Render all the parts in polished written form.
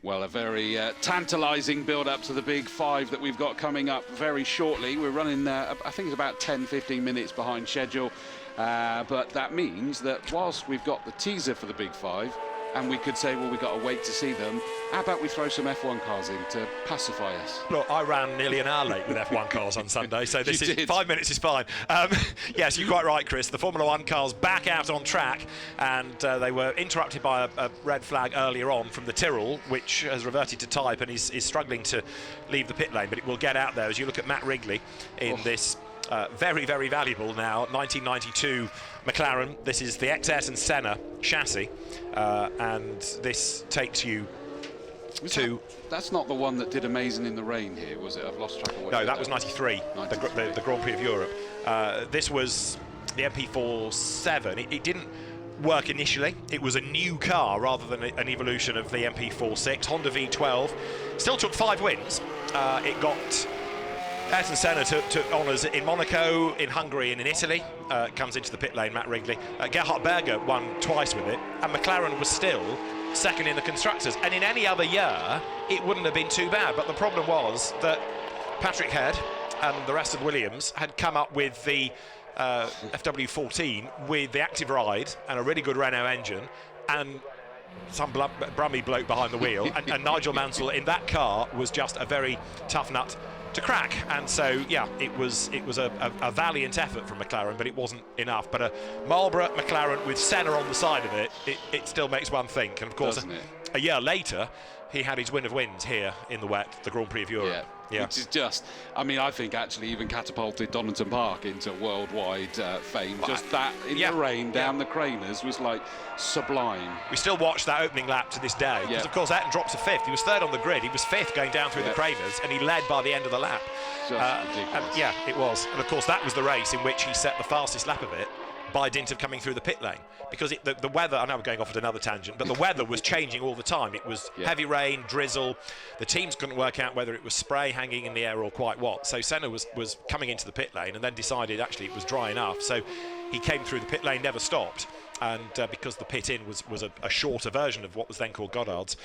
Well, a very tantalising build-up to the Big Five that we've got coming up very shortly. We're running, I think it's about 10-15 minutes behind schedule, but that means that whilst we've got the teaser for the Big Five, and we could say, well, we've got to wait to see them, how about we throw some F1 cars in to pacify us? Look, I ran nearly an hour late with F1 cars on Sunday, so this is 5 minutes is fine. Yes, you're quite right, Chris. The Formula 1 cars back out on track, and they were interrupted by a red flag earlier on from the Tyrrell, which has reverted to type and is struggling to leave the pit lane, but it will get out there as you look at Matt Wrigley in this very, very valuable now 1992 McLaren. This is the XS and Senna chassis, and this takes you to... That's not the one that did amazing in the rain here, was it? I've lost track of what. No, that was 93, the Grand Prix of Europe. This was the MP47. It didn't work initially. It was a new car rather than an evolution of the MP46. Honda V12. Still took 5 wins. It got... Ayrton Senna took honours in Monaco, in Hungary and in Italy. Comes into the pit lane, Matt Wrigley. Gerhard Berger won twice with it, and McLaren was still second in the Constructors. And in any other year, it wouldn't have been too bad. But the problem was that Patrick Head and the rest of Williams had come up with the FW14 with the active ride and a really good Renault engine, and some brummy bloke behind the wheel. and Nigel Mansell in that car was just a very tough nut to crack, and so yeah, it was a valiant effort from McLaren, but it wasn't enough. But a Marlboro McLaren with Senna on the side of it, it still makes one think. And of course, a year later, he had his win of wins here in the wet, the Grand Prix of Europe. Yeah. Which is just, I mean, I think actually even catapulted Donington Park into worldwide fame. Just that in the rain down the Craners was like sublime. We still watch that opening lap to this day, because of course Ayrton drops to 5th. He was 3rd on the grid, he was 5th going down through the Craners, and he led by the end of the lap. Just ridiculous. Yeah, it was. And of course that was the race in which he set the fastest lap of it by dint of coming through the pit lane, because the weather, I know we're going off at another tangent, but the weather was changing all the time. It was heavy rain, drizzle. The teams couldn't work out whether it was spray hanging in the air or quite what. So Senna was coming into the pit lane and then decided actually it was dry enough. So he came through the pit lane, never stopped. And because the pit-in was a shorter version of what was then called Goddard's,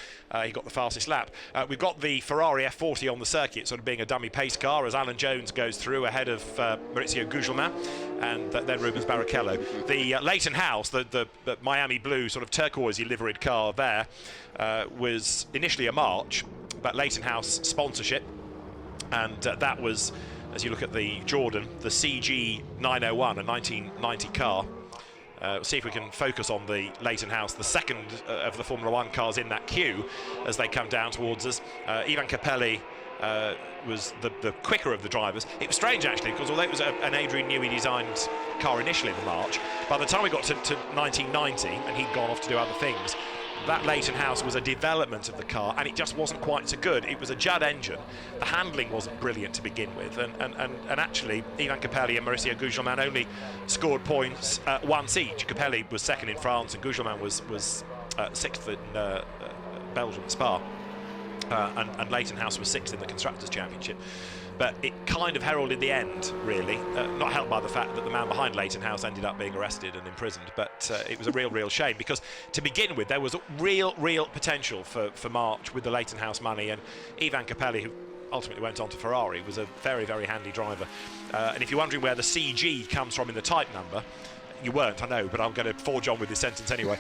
he got the fastest lap. We've got the Ferrari F40 on the circuit, sort of being a dummy pace car, as Alan Jones goes through ahead of Maurizio Gugelmin and then Rubens Barrichello. The Leyton House, the Miami blue sort of turquoisey liveried car there, was initially a March, but Leyton House sponsorship, and that was, as you look at the Jordan, the CG 901, a 1990 car. We'll see if we can focus on the Leyton House, the second of the Formula 1 cars in that queue as they come down towards us. Ivan Capelli was the quicker of the drivers. It was strange actually, because although it was an Adrian Newey designed car initially in the March, by the time we got to 1990 and he'd gone off to do other things, that Leyton House was a development of the car, and it just wasn't quite so good. It was a Judd engine. The handling wasn't brilliant to begin with, and actually Ivan Capelli and Maurizio Gugelmin only scored points once each. Capelli was second in France, and Gugelmin was 6th in Belgium, Spa, and Leyton House was 6th in the Constructors' Championship. But it kind of heralded the end, really, not helped by the fact that the man behind Leyton House ended up being arrested and imprisoned. But it was a real shame, because to begin with, there was real potential for March with the Leyton House money. And Ivan Capelli, who ultimately went on to Ferrari, was a very handy driver. And if you're wondering where the CG comes from in the type number, you weren't, I know, but I'm going to forge on with this sentence anyway.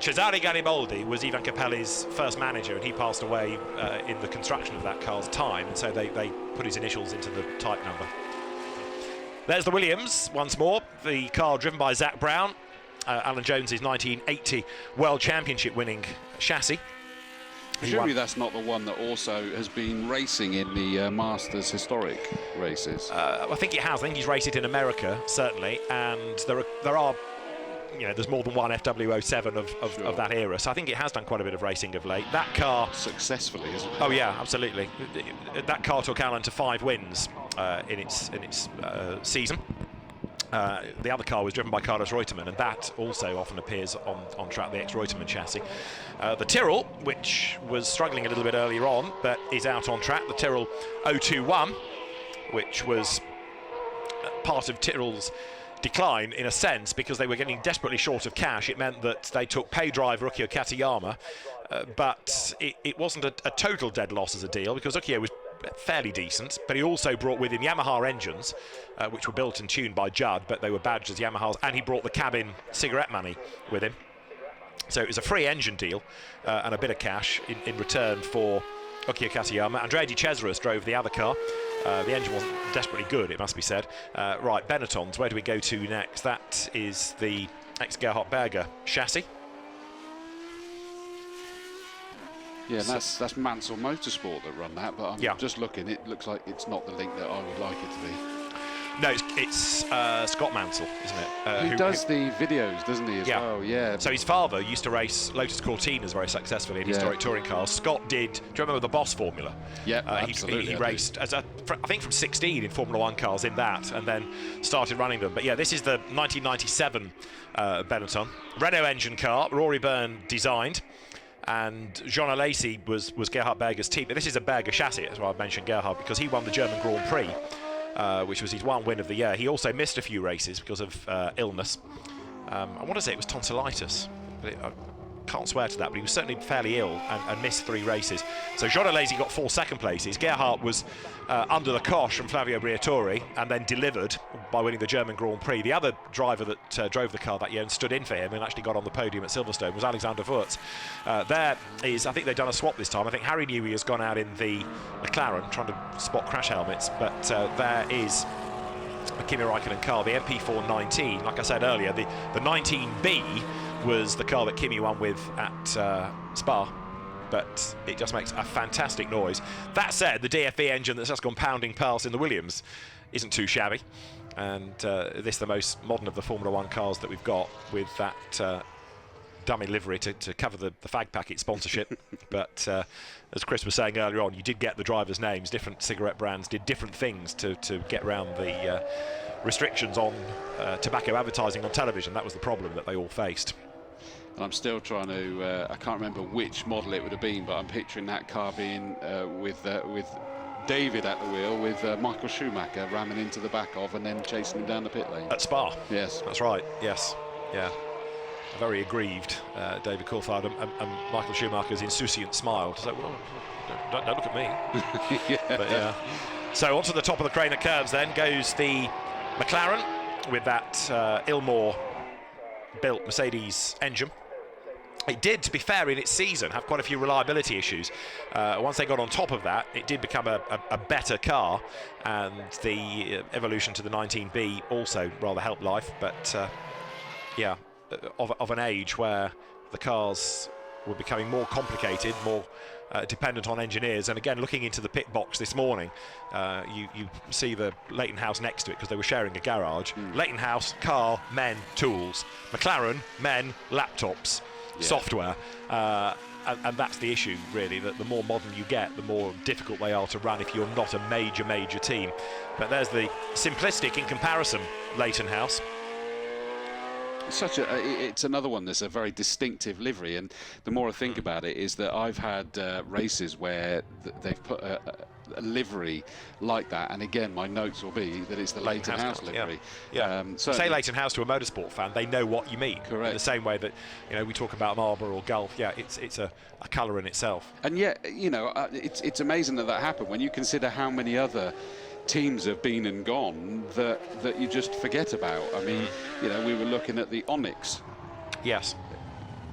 Cesare Garibaldi was Ivan Capelli's first manager, and he passed away in the construction of that car's time, and so they put his initials into the type number. There's the Williams once more, the car driven by Zak Brown, Alan Jones's 1980 World Championship winning chassis. Surely that's not the one that also has been racing in the Masters historic races. I think it has. I think he's raced it in America, certainly, and there are there's more than one FW07 of that era, so I think it has done quite a bit of racing of late. That car... Successfully, isn't it? Oh yeah, absolutely. That car took Alan to 5 wins in its season. The other car was driven by Carlos Reutemann, and that also often appears on track, the ex-Reutemann chassis. The Tyrrell, which was struggling a little bit earlier on, but is out on track. The Tyrrell 021, which was part of Tyrrell's decline in a sense, because they were getting desperately short of cash. It meant that they took pay driver Rukio Katayama but it wasn't a total dead loss as a deal, because Ukio was fairly decent, but he also brought with him Yamaha engines, which were built and tuned by Judd, but they were badged as Yamahas, and he brought the cabin cigarette money with him. So it was a free engine deal and a bit of cash in return for Ukio Kaseyama. Andrea Di Cesaris drove the other car. The engine wasn't desperately good, it must be said. Right, Benettons, where do we go to next? That is the ex-Gerhard Berger chassis. Yeah, and that's Mansell Motorsport that run that, but I'm just looking, it looks like it's not the link that I would like it to be. No, it's Scott Mansell, isn't it? Who does the videos, doesn't he, as well? Yeah. So his father used to race Lotus Cortinas very successfully in historic touring cars. Scott did, do you remember the Boss Formula? Yeah, absolutely. He raced, I think from 16 in Formula 1 cars in that, and then started running them. But yeah, this is the 1997 Benetton. Renault engine car, Rory Byrne designed. And Jean Alesi was Gerhard Berger's team. But this is a Berger chassis, that's why I've mentioned Gerhard, because he won the German Grand Prix, which was his one win of the year. He also missed a few races because of illness. I want to say it was tonsillitis, but I can't swear to that, but he was certainly fairly ill and missed 3 races. So Jean Alesi got 4 second places. Gerhard was under the cosh from Flavio Briatore and then delivered by winning the German Grand Prix. The other driver that drove the car that year and stood in for him and actually got on the podium at Silverstone was Alexander Wurz. There is, I think they've done a swap this time. I think Harry Newey has gone out in the McLaren trying to spot crash helmets, but there is a Kimi Raikkonen car, the MP4-19. Like I said earlier, the 19B was the car that Kimi won with at Spa, but it just makes a fantastic noise. That said, the DFE engine that's just gone pounding past in the Williams isn't too shabby, and this is the most modern of the Formula 1 cars that we've got, with that dummy livery to cover the fag packet sponsorship. But as Chris was saying earlier on, you did get the drivers' names. Different cigarette brands did different things to get around the restrictions on tobacco advertising on television. That was the problem that they all faced. And I'm still trying to, I can't remember which model it would have been, but I'm picturing that car being with David at the wheel, with Michael Schumacher ramming into the back of and then chasing him down the pit lane. At Spa. Yes. That's right, yes. Yeah. Very aggrieved, David Coulthard, and Michael Schumacher's insouciant smile to say, well, don't look at me. Yeah. But, yeah. So onto the top of the crane of curves then goes the McLaren with that Ilmor-built Mercedes engine. It did, to be fair, in its season have quite a few reliability issues. Once they got on top of that, it did become a better car, and the evolution to the 19B also rather helped life. But yeah, of an age where the cars were becoming more complicated, more dependent on engineers. And again, looking into the pit box this morning, you see the Leyton house next to it, because they were sharing a garage. Leyton house, car, men, tools. McLaren, men, laptops. Software, and that's the issue, really, that the more modern you get, the more difficult they are to run if you're not a major team. But there's the simplistic, in comparison, Leyton house. It's another one that's a very distinctive livery, and the more I think about it is that I've had races where they've put a livery like that, and again my notes will be that it's the Leyton House livery. Say Leyton House to a motorsport fan, they know what you mean. Correct. In the same way that, you know, we talk about Marlboro or Gulf. Yeah, it's a colour in itself. And yet, you know, it's amazing that happened when you consider how many other teams have been and gone that you just forget about. I mean, you know, we were looking at the Onyx. Yes.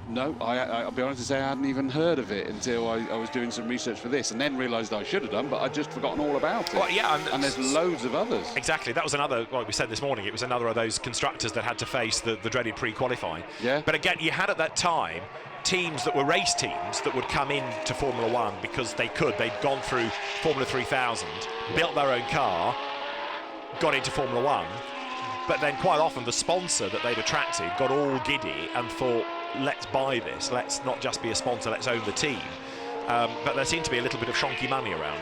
No, I'll be honest and say I hadn't even heard of it until I was doing some research for this, and then realised I should have done, but I'd just forgotten all about it. Well, yeah, and there's loads of others. Exactly. That was another, like we said this morning, it was another of those constructors that had to face the dreaded pre-qualifying. Yeah. But again, you had at that time teams that were race teams that would come into Formula 1 because they could. They'd gone through Formula 3000, built their own car, got into Formula 1, but then quite often the sponsor that they'd attracted got all giddy and thought, let's buy this, let's not just be a sponsor, let's own the team. But there seemed to be a little bit of shonky money around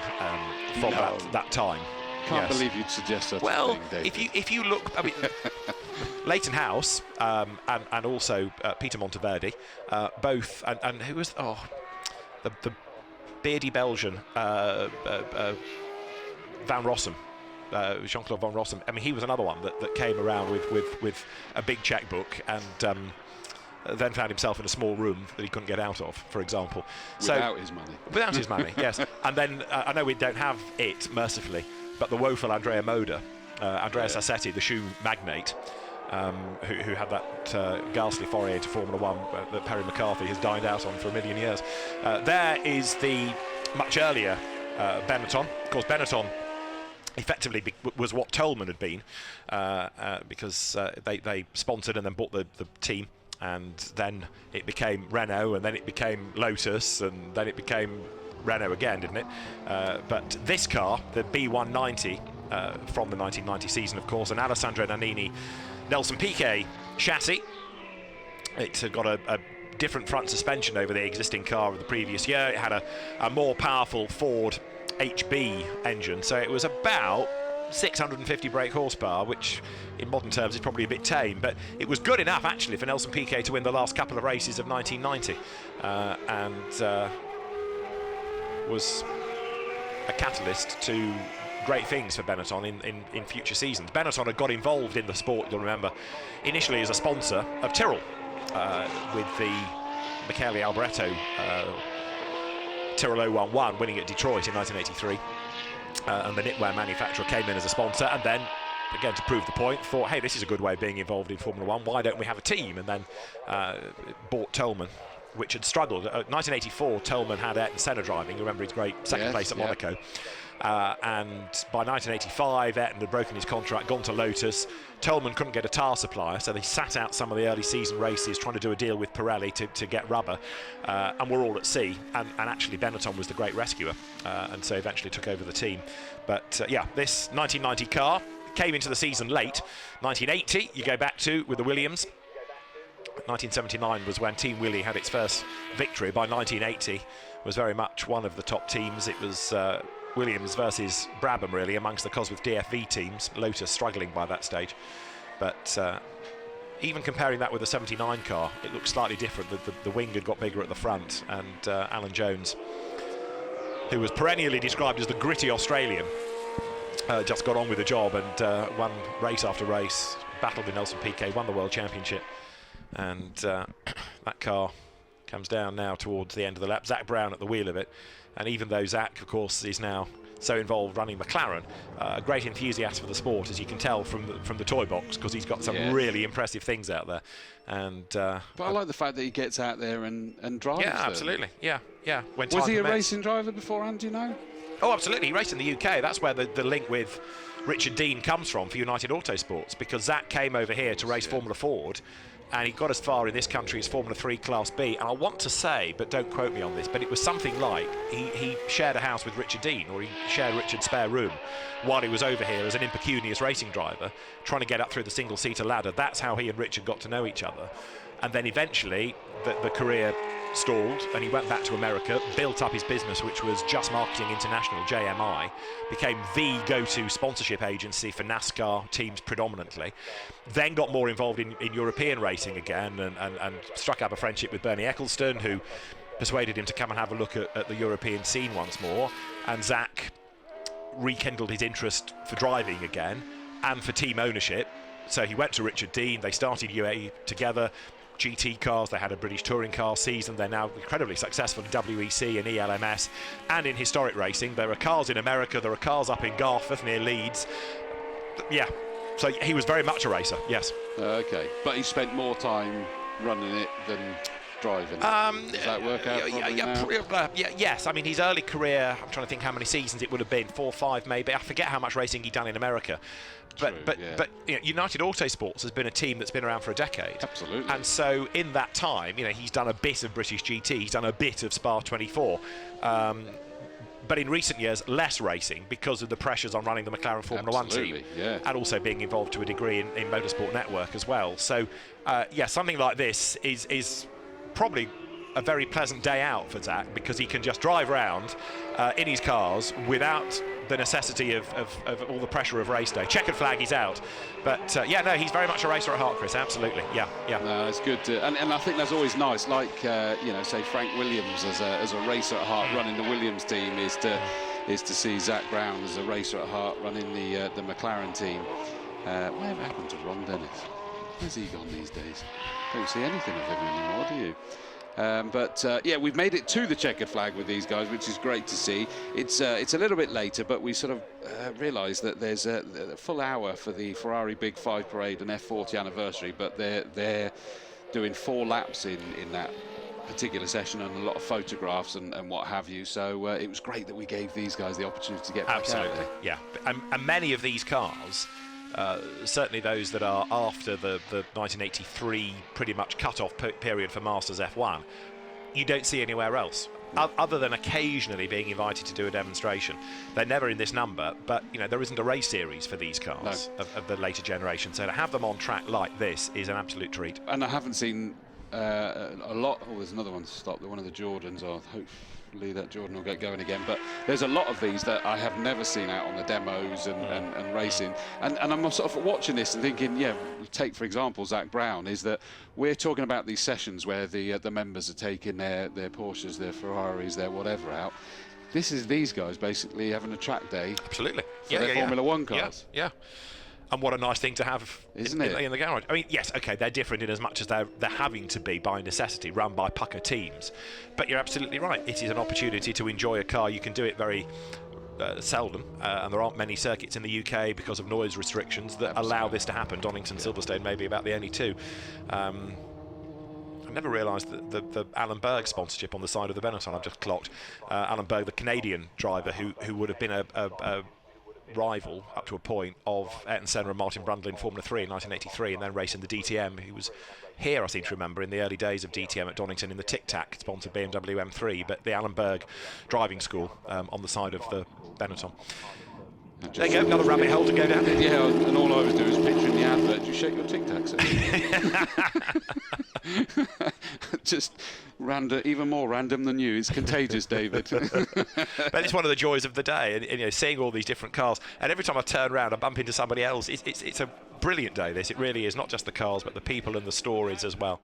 from that time. Can't believe you'd suggest such a thing, David. if you look, I mean, Leyton House and also Peter Monteverdi, both, and who was the beardy Belgian Van Rossum. Jean-Claude Van Rossum. I mean, he was another one that came around with a big checkbook, and then found himself in a small room that he couldn't get out of, for example. Without his money. Without his money, yes. And then I know we don't have it, mercifully, but the woeful Andrea Moda, Andrea Sassetti, the shoe magnate, who had that ghastly foray into Formula One that Perry McCarthy has dined out on for a million years. There is the much earlier Benetton. Of course, Benetton effectively was what Tolman had been, because they sponsored and then bought the team, and then it became Renault, and then it became Lotus, and then it became Renault again, didn't it? But this car, the B190, from the 1990 season, of course, an Alessandro Nannini Nelson Piquet chassis. It had got a different front suspension over the existing car of the previous year. It had a more powerful Ford HB engine, so it was about 650 brake horsepower, which in modern terms is probably a bit tame, but it was good enough actually for Nelson Piquet to win the last couple of races of 1990, and was a catalyst to great things for Benetton in future seasons. Benetton had got involved in the sport, you'll remember, initially as a sponsor of Tyrrell, with the Michele Alboreto Tyrrell 011 winning at Detroit in 1983, and the knitwear manufacturer came in as a sponsor, and then again to prove the point thought, hey, this is a good way of being involved in Formula One, why don't we have a team? And then bought Tolman, which had struggled. 1984 Tolman had Ayrton Senna driving, you remember his great second place at Monaco, and by 1985 Ayrton had broken his contract, gone to Lotus. Tolman couldn't get a tyre supplier, so they sat out some of the early season races trying to do a deal with Pirelli to get rubber, and we're all at sea, and actually Benetton was the great rescuer, and so eventually took over the team. But yeah, this 1990 car came into the season late. 1980 you go back to with the Williams. 1979 was when Team Willie had its first victory. By 1980 was very much one of the top teams. It was Williams versus Brabham really amongst the Cosworth DFV teams, Lotus struggling by that stage. But even comparing that with the 79 car, it looked slightly different. The wing had got bigger at the front, and Alan Jones, who was perennially described as the gritty Australian, just got on with the job and won race after race, battled with Nelson Piquet, won the World Championship. And that car comes down now towards the end of the lap. Zak Brown at the wheel of it, and even though Zak, of course, is now so involved running McLaren, a great enthusiast for the sport, as you can tell from the toy box, because he's got some really impressive things out there. And but I like the fact that he gets out there and drives. Yeah, absolutely. Yeah. When was he a racing driver beforehand? Do you know? Oh, absolutely. He raced in the UK. That's where the link with Richard Dean comes from for United Autosports, because Zak came over here to race Formula Ford, and he got as far in this country as Formula 3 Class B. And I want to say, but don't quote me on this, but it was something like he shared a house with Richard Dean, or he shared Richard's spare room while he was over here as an impecunious racing driver, trying to get up through the single-seater ladder. That's how he and Richard got to know each other. And then eventually the career stalled, and he went back to America, built up his business, which was Just Marketing International, JMI, became the go-to sponsorship agency for NASCAR teams predominantly, then got more involved in European racing again, and struck up a friendship with Bernie Ecclestone, who persuaded him to come and have a look at the European scene once more. And Zak rekindled his interest for driving again and for team ownership, so he went to Richard Dean. They started UAE together, GT cars, they had a British touring car season, they're now incredibly successful in WEC and ELMS and in historic racing. There are cars in America, there are cars up in Garforth near Leeds. Yeah, so he was very much a racer, yes. Okay, but he spent more time running it than driving it. Does that work out? Yes, I mean his early career, I'm trying to think how many seasons it would have been, 4 or 5 maybe, I forget how much racing he'd done in America. But you know, United Autosports has been a team that's been around for a decade. Absolutely. And so in that time, you know, he's done a bit of British GT, he's done a bit of Spa 24. But in recent years, less racing because of the pressures on running the McLaren Formula 1 team, and also being involved to a degree in Motorsport Network as well. So, yeah, something like this is probably a very pleasant day out for Zak, because he can just drive around in his cars without the necessity of all the pressure of race day. Checkered flag, he's out. But yeah, no, he's very much a racer at heart, Chris, absolutely. Yeah. No, it's good and I think that's always nice, like you know, say Frank Williams as a racer at heart running the Williams team is to see Zak Brown as a racer at heart running the McLaren team. Whatever happened to Ron Dennis? Where's he gone these days? Don't see anything of him anymore, do you? Yeah, we've made it to the checkered flag with these guys, which is great to see. It's a little bit later, but we sort of realised that there's a full hour for the Ferrari Big 5 parade and F40 anniversary, but they're doing 4 laps in that particular session and a lot of photographs and what have you. So it was great that we gave these guys the opportunity to get back out there. Yeah, and many of these cars, certainly those that are after the 1983 pretty much cut-off period for Masters F1, you don't see anywhere else. Other than occasionally being invited to do a demonstration. They're never in this number, but there isn't a race series for these cars of the later generation. So to have them on track like this is an absolute treat. And I haven't seen a lot. Oh, there's another one to stop. One of the Jordans. Hopefully that Jordan will get going again. But there's a lot of these that I have never seen out on the demos and racing. And I'm sort of watching this and thinking, yeah, take for example Zak Brown, is that we're talking about these sessions where the members are taking their Porsches, their Ferraris, their whatever out. This is these guys basically having a track day. Absolutely. For their Formula One cars. Yeah. And what a nice thing to have, isn't it, in the garage? I mean, yes, okay, they're different in as much as they're having to be by necessity, run by pucker teams. But you're absolutely right. It is an opportunity to enjoy a car. You can do it very seldom, and there aren't many circuits in the UK because of noise restrictions that allow this to happen. Donington, Silverstone, maybe about the only two. I never realised that the Alan Berg sponsorship on the side of the Benetton. I've just clocked Alan Berg, the Canadian driver who would have been a rival up to a point of Ayrton, Senna and Martin Brundle in Formula 3 in 1983, and then racing the DTM. He was here, I seem to remember, in the early days of DTM at Donington in the Tic Tac sponsored BMW M3, but the Alan Berg driving school on the side of the Benetton. There you go, another rabbit hole to go down. Yeah, and all I was doing was picturing the advert. Do you shake your Tic Tacs? Just random, even more random than you. It's contagious, David. But it's one of the joys of the day, and seeing all these different cars. And every time I turn around, I bump into somebody else. It's a brilliant day. This, it really is, not just the cars, but the people and the stories as well.